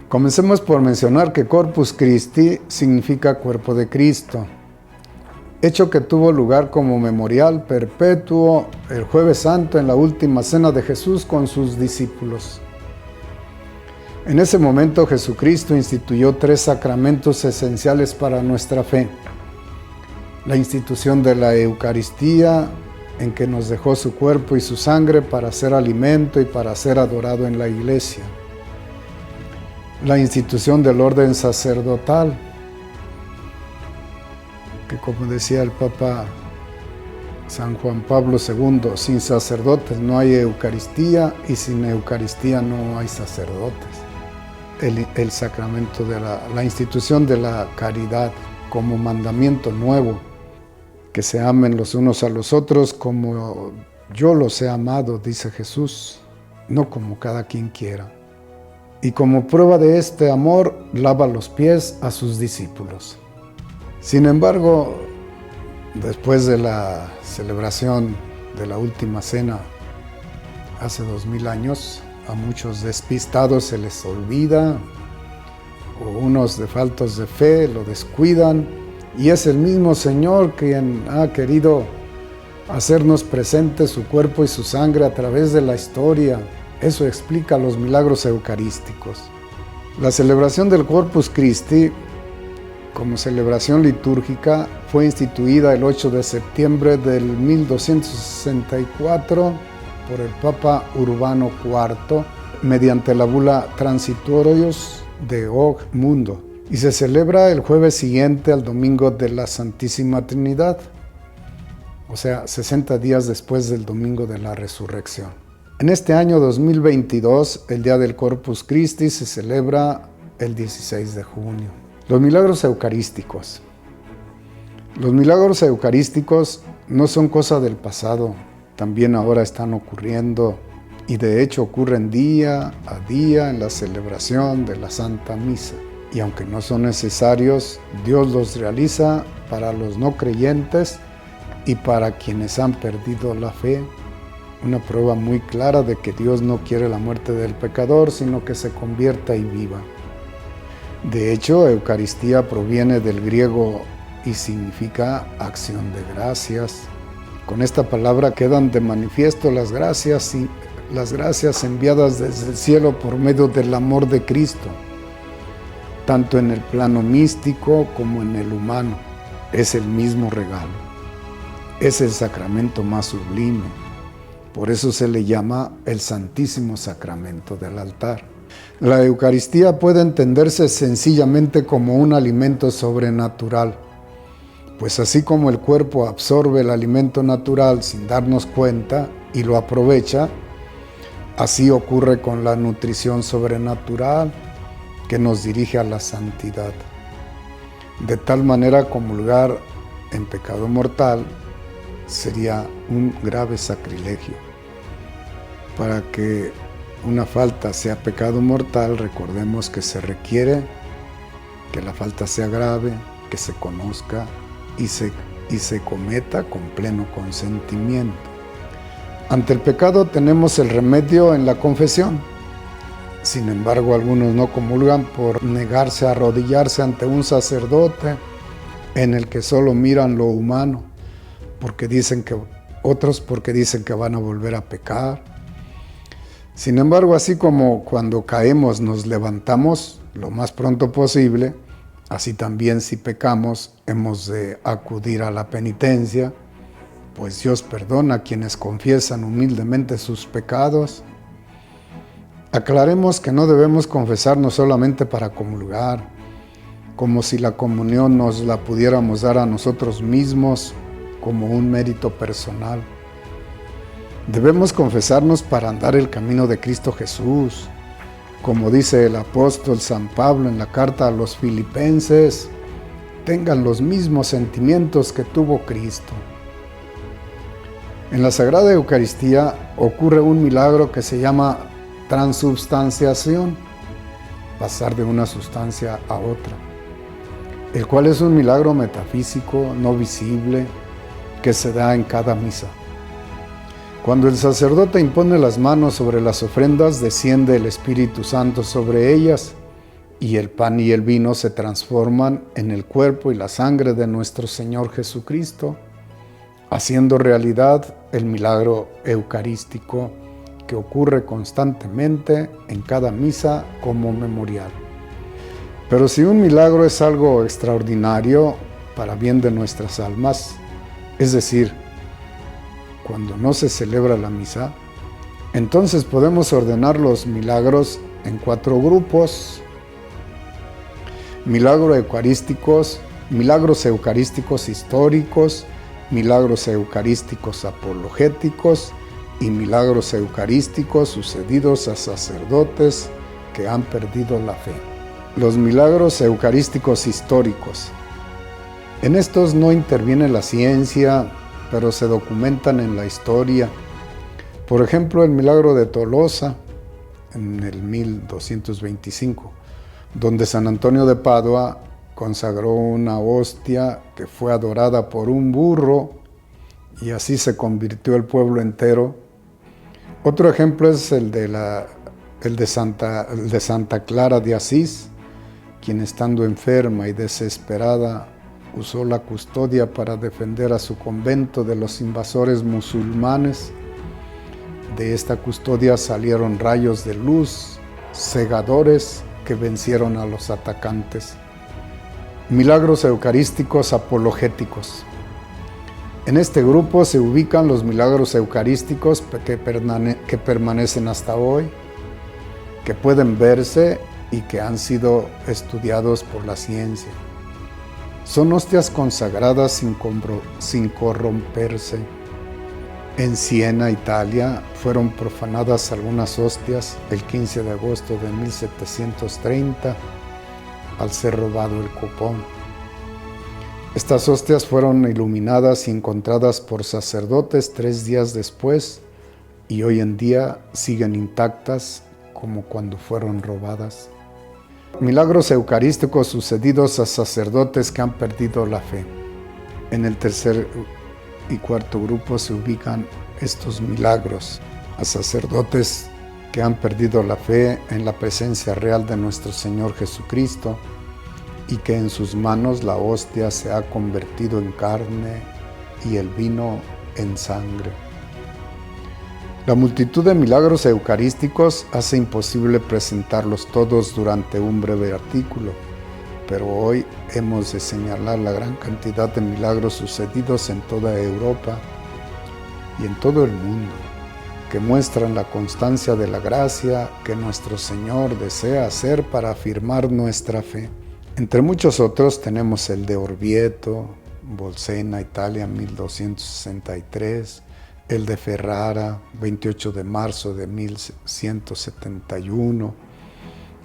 Comencemos por mencionar que Corpus Christi significa cuerpo de Cristo, hecho que tuvo lugar como memorial perpetuo el Jueves Santo en la última cena de Jesús con sus discípulos. En ese momento Jesucristo instituyó 3 sacramentos esenciales para nuestra fe: la institución de la Eucaristía, en que nos dejó su cuerpo y su sangre para ser alimento y para ser adorado en la iglesia; la institución del orden sacerdotal, que como decía el Papa San Juan Pablo II, sin sacerdotes no hay Eucaristía y sin Eucaristía no hay sacerdotes. El sacramento de la institución de la caridad como mandamiento nuevo, que se amen los unos a los otros como yo los he amado, dice Jesús, no como cada quien quiera. Y como prueba de este amor, lava los pies a sus discípulos. Sin embargo, después de la celebración de la última cena, hace 2000 años, a muchos despistados se les olvida, o unos de faltos de fe lo descuidan, y es el mismo Señor quien ha querido hacernos presente su cuerpo y su sangre a través de la historia. Eso explica los milagros eucarísticos. La celebración del Corpus Christi, como celebración litúrgica, fue instituida el 8 de septiembre del 1264 por el Papa Urbano IV mediante la bula Transitorius de Hoc Mundo, y se celebra el jueves siguiente al domingo de la Santísima Trinidad, o sea, 60 días después del domingo de la Resurrección. En este año 2022, el día del Corpus Christi se celebra el 16 de junio. Los milagros eucarísticos. Los milagros eucarísticos no son cosa del pasado, también ahora están ocurriendo, y de hecho ocurren día a día en la celebración de la Santa Misa. Y aunque no son necesarios, Dios los realiza para los no creyentes y para quienes han perdido la fe. Una prueba muy clara de que Dios no quiere la muerte del pecador, sino que se convierta y viva. De hecho, Eucaristía proviene del griego y significa acción de gracias. Con esta palabra quedan de manifiesto las gracias enviadas desde el cielo por medio del amor de Cristo, tanto en el plano místico como en el humano. Es el mismo regalo. Es el sacramento más sublime. Por eso se le llama el Santísimo Sacramento del altar. La Eucaristía puede entenderse sencillamente como un alimento sobrenatural, pues así como el cuerpo absorbe el alimento natural sin darnos cuenta y lo aprovecha, así ocurre con la nutrición sobrenatural que nos dirige a la santidad. De tal manera, comulgar en pecado mortal sería un grave sacrilegio. Para que una falta sea pecado mortal, recordemos que se requiere que la falta sea grave, que se conozca y se cometa con pleno consentimiento. Ante el pecado tenemos el remedio en la confesión. Sin embargo, algunos no comulgan por negarse a arrodillarse ante un sacerdote en el que solo miran lo humano, porque dicen que van a volver a pecar. Sin embargo, así como cuando caemos nos levantamos lo más pronto posible, así también si pecamos hemos de acudir a la penitencia, pues Dios perdona a quienes confiesan humildemente sus pecados. Aclaremos que no debemos confesarnos solamente para comulgar, como si la comunión nos la pudiéramos dar a nosotros mismos como un mérito personal. Debemos confesarnos para andar el camino de Cristo Jesús, como dice el apóstol San Pablo en la carta a los Filipenses: tengan los mismos sentimientos que tuvo Cristo. En la Sagrada Eucaristía ocurre un milagro que se llama transubstanciación, pasar de una sustancia a otra, el cual es un milagro metafísico, no visible, que se da en cada misa. Cuando el sacerdote impone las manos sobre las ofrendas, desciende el Espíritu Santo sobre ellas y el pan y el vino se transforman en el cuerpo y la sangre de nuestro Señor Jesucristo, haciendo realidad el milagro eucarístico que ocurre constantemente en cada misa como memorial. Pero si un milagro es algo extraordinario para bien de nuestras almas, es decir, cuando no se celebra la misa, entonces podemos ordenar los milagros en 4 grupos: milagros eucarísticos históricos, milagros eucarísticos apologéticos y milagros eucarísticos sucedidos a sacerdotes que han perdido la fe. Los milagros eucarísticos históricos. En estos no interviene la ciencia, pero se documentan en la historia. Por ejemplo, el milagro de Tolosa, en el 1225, donde San Antonio de Padua consagró una hostia que fue adorada por un burro y así se convirtió el pueblo entero. Otro ejemplo es el de Santa Clara de Asís, quien estando enferma y desesperada usó la custodia para defender a su convento de los invasores musulmanes. De esta custodia salieron rayos de luz cegadores que vencieron a los atacantes. Milagros eucarísticos apologéticos. En este grupo se ubican los milagros eucarísticos que permanecen hasta hoy, que pueden verse y que han sido estudiados por la ciencia. Son hostias consagradas sin corromperse. En Siena, Italia, fueron profanadas algunas hostias el 15 de agosto de 1730 al ser robado el copón. Estas hostias fueron iluminadas y encontradas por sacerdotes 3 días después y hoy en día siguen intactas como cuando fueron robadas. Milagros eucarísticos sucedidos a sacerdotes que han perdido la fe. En el tercer y cuarto grupo se ubican estos milagros a sacerdotes que han perdido la fe en la presencia real de nuestro Señor Jesucristo y que en sus manos la hostia se ha convertido en carne y el vino en sangre. La multitud de milagros eucarísticos hace imposible presentarlos todos durante un breve artículo, pero hoy hemos de señalar la gran cantidad de milagros sucedidos en toda Europa y en todo el mundo, que muestran la constancia de la gracia que nuestro Señor desea hacer para afirmar nuestra fe. Entre muchos otros tenemos el de Orvieto, Bolsena, Italia, 1263, el de Ferrara, 28 de marzo de 1171,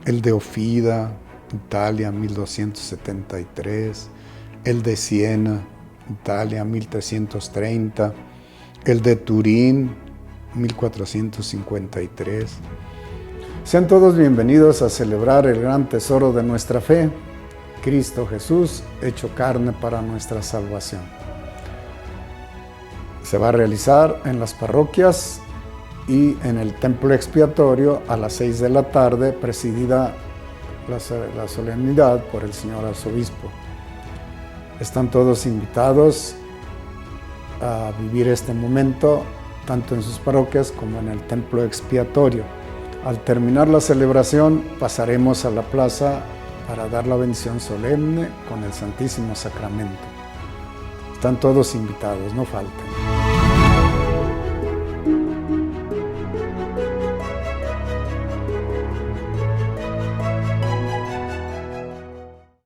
el de Ofida, Italia, 1273, el de Siena, Italia, 1330, el de Turín, 1453. Sean todos bienvenidos a celebrar el gran tesoro de nuestra fe, Cristo Jesús, hecho carne para nuestra salvación. Se va a realizar en las parroquias y en el templo expiatorio a las 6 de la tarde, presidida la solemnidad por el señor arzobispo. Están todos invitados a vivir este momento tanto en sus parroquias como en el templo expiatorio. Al terminar la celebración pasaremos a la plaza para dar la bendición solemne con el Santísimo Sacramento. Están todos invitados, no falten.